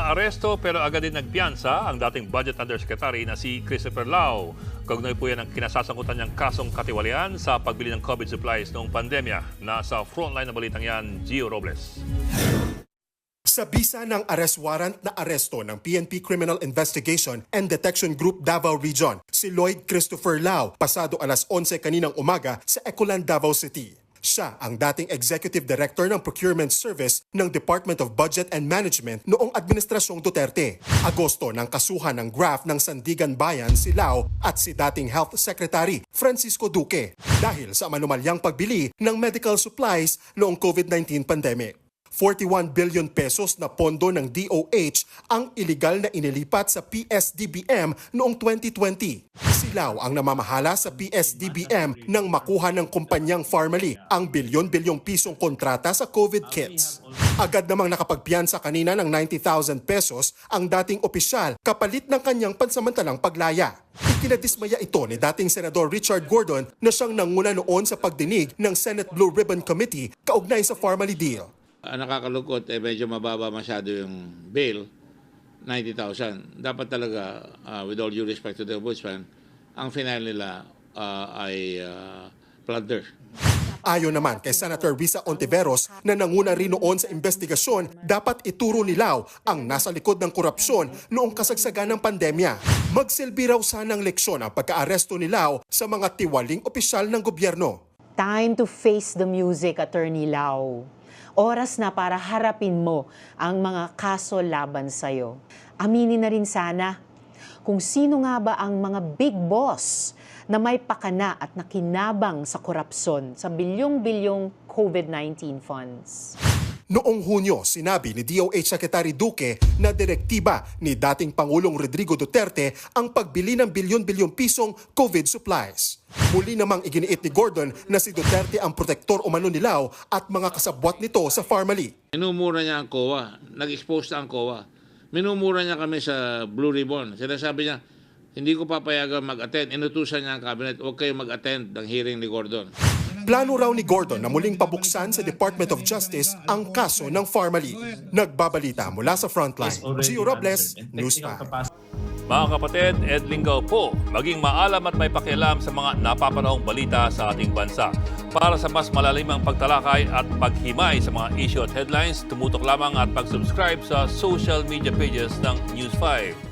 Naaresto pero agad din nagpiyansa ang dating Budget Undersecretary na si Christopher Lau. Kaugnay po yan ang kinasasangkutan niyang kasong katiwalian sa pagbili ng COVID supplies noong pandemya. Nasa frontline na balitang yan, Gio Robles. Sa bisa ng arrest warrant na aresto ng PNP Criminal Investigation and Detection Group Davao Region, si Lloyd Christopher Lau, pasado alas 11 kaninang umaga sa Ecolan, Davao City. Siya ang dating Executive Director ng Procurement Service ng Department of Budget and Management noong Administrasyong Duterte. Agosto nang kasuhan ng graft ng Sandigan Bayan si Lau at si dating Health Secretary Francisco Duque dahil sa manumalyang pagbili ng medical supplies noong COVID-19 pandemic. 41 billion pesos na pondo ng DOH ang iligal na inilipat sa PSDBM noong 2020. Si Lau ang namamahala sa PSDBM nang makuha ng kumpanyang Pharmally ang bilyon-bilyong pisong kontrata sa COVID kits. Agad namang nakapagpiyansa kanina ng 90,000 pesos ang dating opisyal kapalit ng kanyang pansamantalang paglaya. Ikinadismaya ito ni dating Senador Richard Gordon na siyang nanguna noon sa pagdinig ng Senate Blue Ribbon Committee kaugnay sa Pharmally deal. Nakakalungkot, medyo mababa masyado yung bail, 90,000. Dapat talaga, with all due respect to the ombudsman, ang final nila ay plunder. Ayon naman kay Senator Risa Ontiveros na nanguna rin noon sa investigasyon, dapat ituro ni Lau ang nasa likod ng korupsyon noong kasagsagan ng pandemya. Magsilbi raw sanang leksyon ang pagkaaresto ni Lau sa mga tiwaling opisyal ng gobyerno. Time to face the music, Attorney Lau. Oras na para harapin mo ang mga kaso laban sa'yo. Aminin na rin sana kung sino nga ba ang mga big boss na may pakana at nakinabang sa korupsyon sa bilyong-bilyong COVID-19 funds. Noong Hunyo, sinabi ni DOH Secretary Duque na direktiba ni dating Pangulong Rodrigo Duterte ang pagbili ng bilyon-bilyong pisong COVID supplies. Muli namang iginiit ni Gordon na si Duterte ang protektor umano ni Lau at mga kasabwat nito sa Pharmally. Minumura niya ang COA, nag-expose na ang COA. Minumura niya kami sa Blue Ribbon. Sinasabi niya, hindi ko papayagan mag-attend. Inutusan niya ang cabinet, huwag kayo mag-attend ng hearing ni Gordon. Plano raw ni Gordon na muling pabuksan sa Department of Justice ang kaso ng Pharmally. Nagbabalita mula sa Frontline, Gio Robles, News 5. Mga kapatid, Ed Lingaw po, maging maalam at may pakialam sa mga napapanahong balita sa ating bansa. Para sa mas malalimang pagtalakay at paghimay sa mga issue at headlines, tumutok lamang at pag-subscribe sa social media pages ng News 5.